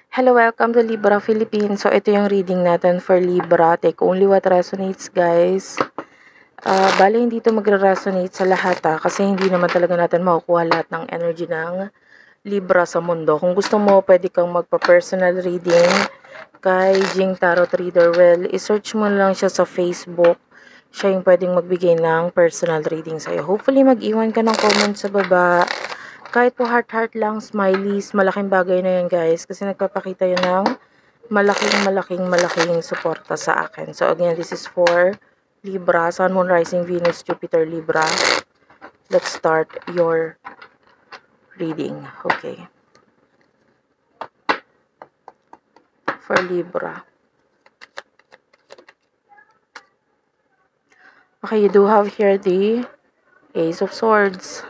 Hello, welcome to Libra Philippines. So, ito yung reading natin for Libra. Take only what resonates, guys. Bale, hindi ito magre-resonate sa lahat kasi hindi naman talaga natin makukuha lahat ng energy ng Libra sa mundo. Kung gusto mo, pwede kang magpa-personal reading kay Jing Tarot Reader. Well, isearch mo lang siya sa Facebook. Siya yung pwedeng magbigay ng personal reading sa'yo. Hopefully, mag-iwan ka ng comment sa baba. Kahit po heart-heart lang, smileys, malaking bagay na yan, guys. Kasi nagpapakita yun ng malaking suporta sa akin. So, again, this is for Libra, Sun, Moon, Rising, Venus, Jupiter, Libra. Let's start your reading. Okay. For Libra. Okay, you do have here the Ace of Swords,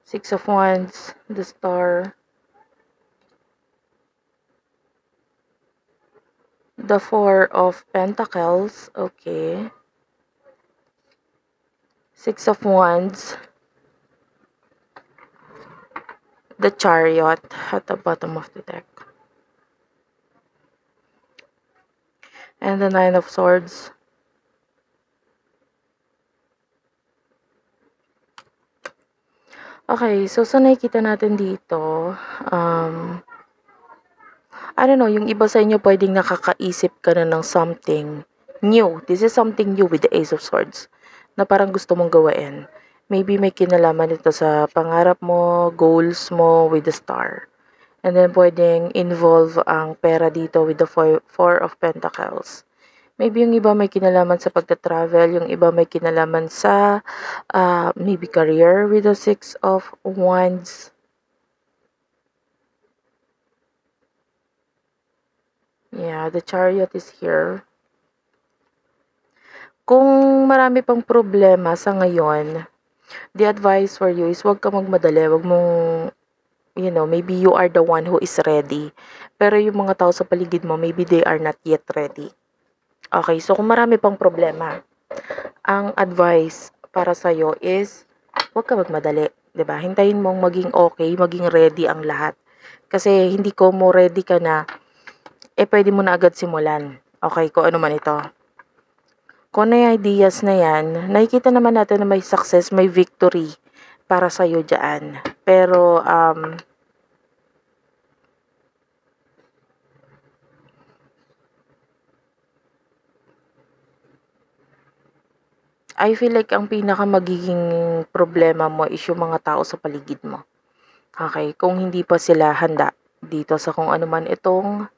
Six of Wands, the Star, the Four of Pentacles, okay, Six of Wands, the Chariot at the bottom of the deck, and the Nine of Swords. Okay, so sa nakikita natin dito, I don't know, yung iba sa inyo pwedeng nakakaisip ka na ng something new. This is something new with the Ace of Swords na parang gusto mong gawain. Maybe may kinalaman ito sa pangarap mo, goals mo with the Star. And then pwedeng involve ang pera dito with the Four of Pentacles. Maybe yung iba may kinalaman sa pagta-travel, yung iba may kinalaman sa maybe career with the Six of Wands. Yeah, the Chariot is here. Kung marami pang problema sa ngayon, the advice for you is huwag ka magmadali, huwag mong, maybe you are the one who is ready. Pero yung mga tao sa paligid mo, maybe they are not yet ready. Okay, so kung marami pang problema, ang advice para sa'yo is, huwag ka magmadali, 'di ba? Hintayin mong maging okay, maging ready ang lahat. Kasi hindi ko mo ready ka na, pwede mo na agad simulan. Okay, kung ano man ito. Kung may ideas na yan, nakikita naman natin na may success, may victory para sa'yo dyan. Pero, I feel like ang pinaka magiging problema mo is yung mga tao sa paligid mo. Okay, kung hindi pa sila handa dito sa kung ano man itong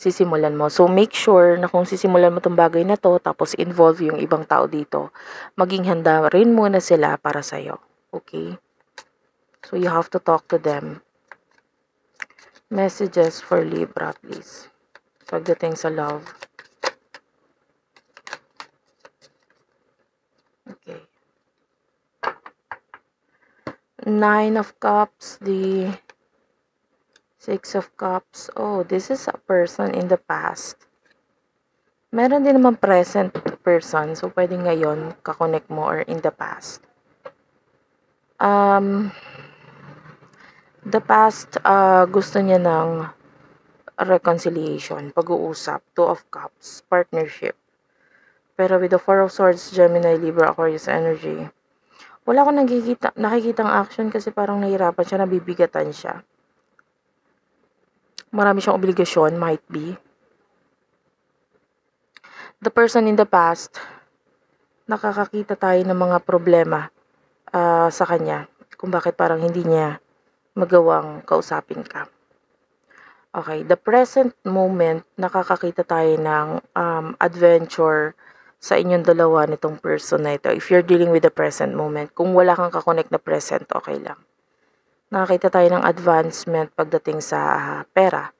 sisimulan mo. So, make sure na kung sisimulan mo itong bagay na to, tapos involve yung ibang tao dito, maging handa rin muna sila para sa'yo. Okay? So, you have to talk to them. Messages for Libra, please. Pagdating sa love. Okay. Nine of Cups, the Six of Cups. Oh, this is a person in the past. Meron din naman present person. So, pwede ngayon kakonect mo or in the past. The past, gusto niya ng reconciliation, pag-uusap, Two of Cups, partnership. Pero with the Four of Swords, Gemini, Libra, Aquarius energy, wala akong nakikitang action kasi parang nahihirapan siya, nabibigatan siya. Marami siyang obligasyon, might be. The person in the past, nakakakita tayo ng mga problema sa kanya. Kung bakit parang hindi niya magawang kausapin ka. Okay, the present moment, nakakakita tayo ng adventure sa inyong dalawa nitong person na ito. If you're dealing with the present moment, kung wala kang kakonect na present, okay lang. Nakakita tayo ng advancement pagdating sa pera.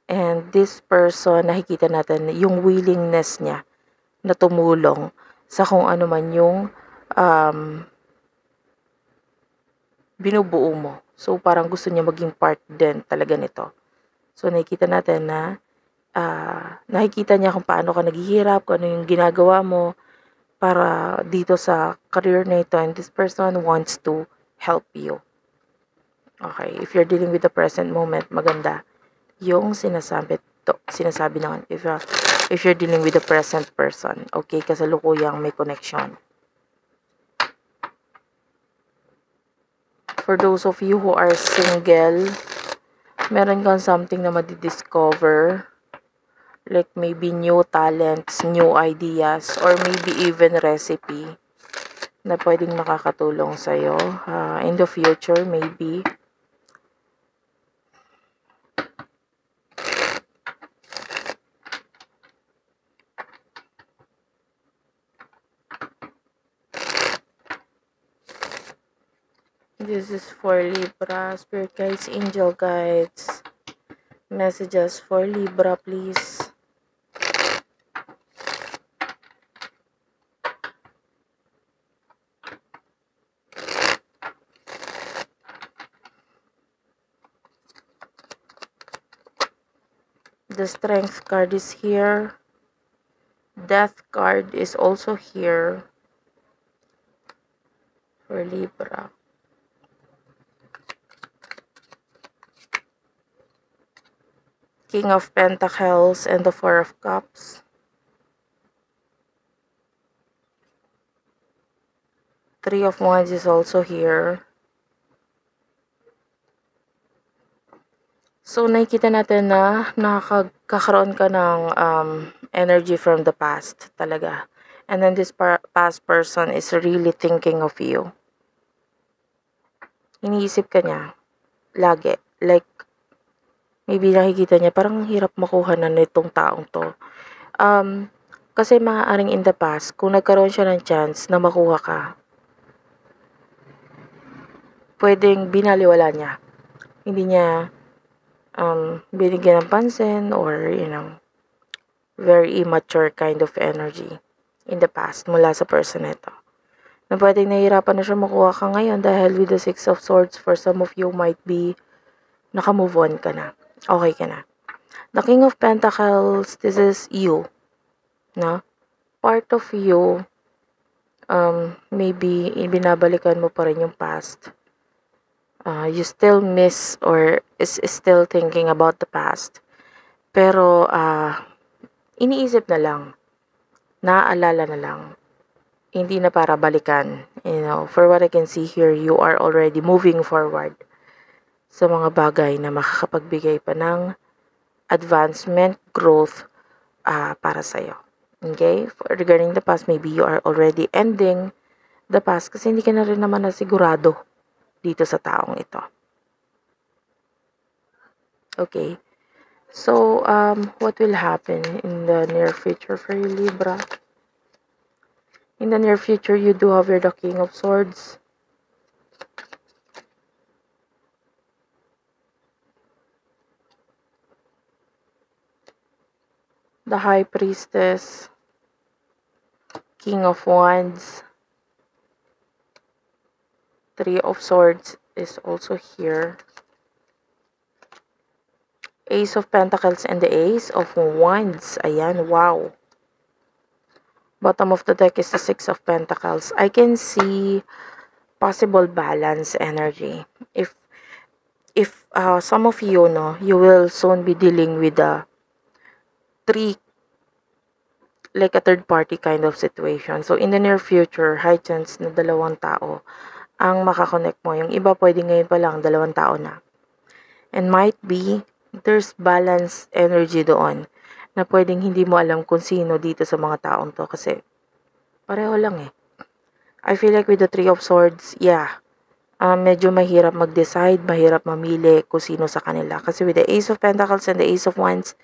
And this person, nakikita natin yung willingness niya na tumulong sa kung ano man yung binubuo mo. So, parang gusto niya maging part din talaga nito. So, nakikita natin na nakikita niya kung paano ka naghihirap, kung ano yung ginagawa mo para dito sa career na ito. And this person wants to help you. Okay, if you're dealing with the present moment, maganda yung sinasabi naman. If you're dealing with the present person, okay, kasalukuyang may connection. For those of you who are single, meron kang something na madidiscover. Like maybe new talents, new ideas, or maybe even recipe na pwedeng makakatulong sa'yo in the future, maybe. This is for Libra, Spirit Guides, Angel Guides. Messages for Libra, please. The Strength card is here. Death card is also here for Libra. King of Pentacles and the Four of Cups. Three of Wands is also here. So, nakikita natin na nakakakaroon ka ng energy from the past talaga. And then this past person is really thinking of you. Iniisip ka niya lagi. Like, maybe nakikita niya, parang hirap makuha na nitong taong to. Kasi maaaring in the past, kung nagkaroon siya ng chance na makuha ka, pwedeng binaliwala niya. Hindi niya binigyan ng pansin or, very immature kind of energy in the past mula sa person nito. Na pwedeng nahihirapan na siya makuha ka ngayon dahil with the Six of Swords, for some of you might be naka-move on ka na. Okay ka na. The King of Pentacles, this is you. No? Part of you, maybe binabalikan mo pa rin yung past. You still miss or is still thinking about the past. Pero, iniisip na lang. Naaalala na lang. Hindi na para balikan. For what I can see here, you are already moving forward sa mga bagay na makakapagbigay pa ng advancement, growth para sa'yo. Okay? Regarding the past, maybe you are already ending the past kasi hindi ka na rin naman nasigurado dito sa taong ito. Okay? So, what will happen in the near future for you, Libra? In the near future, you do have the King of Swords. The High Priestess. King of Wands. Three of Swords is also here. Ace of Pentacles and the Ace of Wands. Ayan, wow. Bottom of the deck is the Six of Pentacles. I can see possible balance energy. If some of you, you will soon be dealing with a like a third party kind of situation. So, in the near future, high chance na dalawang tao ang makakonect mo. Yung iba pwede ngayon pa lang, dalawang tao na. And might be, there's balance energy doon na pwedeng hindi mo alam kung sino dito sa mga taong to kasi pareho lang eh. I feel like with the Three of Swords, medyo mahirap mag-decide, mahirap mamili kung sino sa kanila. Kasi with the Ace of Pentacles and the Ace of Wands,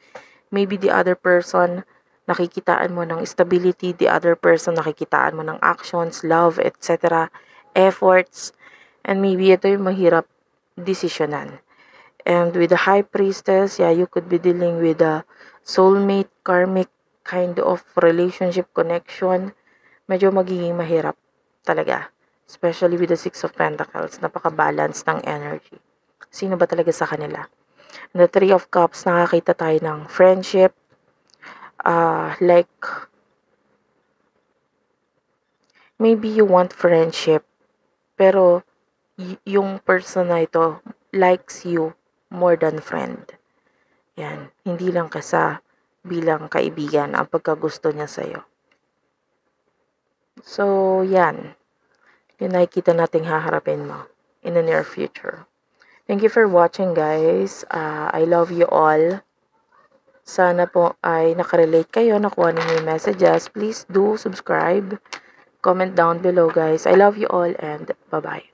maybe the other person, nakikitaan mo ng stability, the other person, nakikitaan mo ng actions, love, etc., efforts, and maybe ito yung mahirap desisyonan. And with the High Priestess, you could be dealing with a soulmate, karmic kind of relationship connection. Medyo magiging mahirap talaga. Especially with the Six of Pentacles, napaka-balance ng energy. Sino ba talaga sa kanila? And the Three of Cups, nakakita tayo ng friendship, like, maybe you want friendship, pero yung person na ito, likes you more than friend. Yan, hindi lang kasa bilang kaibigan ang pagkagusto niya sa'yo. So, yan. Yung nakikita nating haharapin mo in the near future. Thank you for watching, guys. I love you all. Sana po ay nakarelate kayo, nakuha ninyo yung messages. Please do subscribe. Comment down below, guys. I love you all and bye-bye.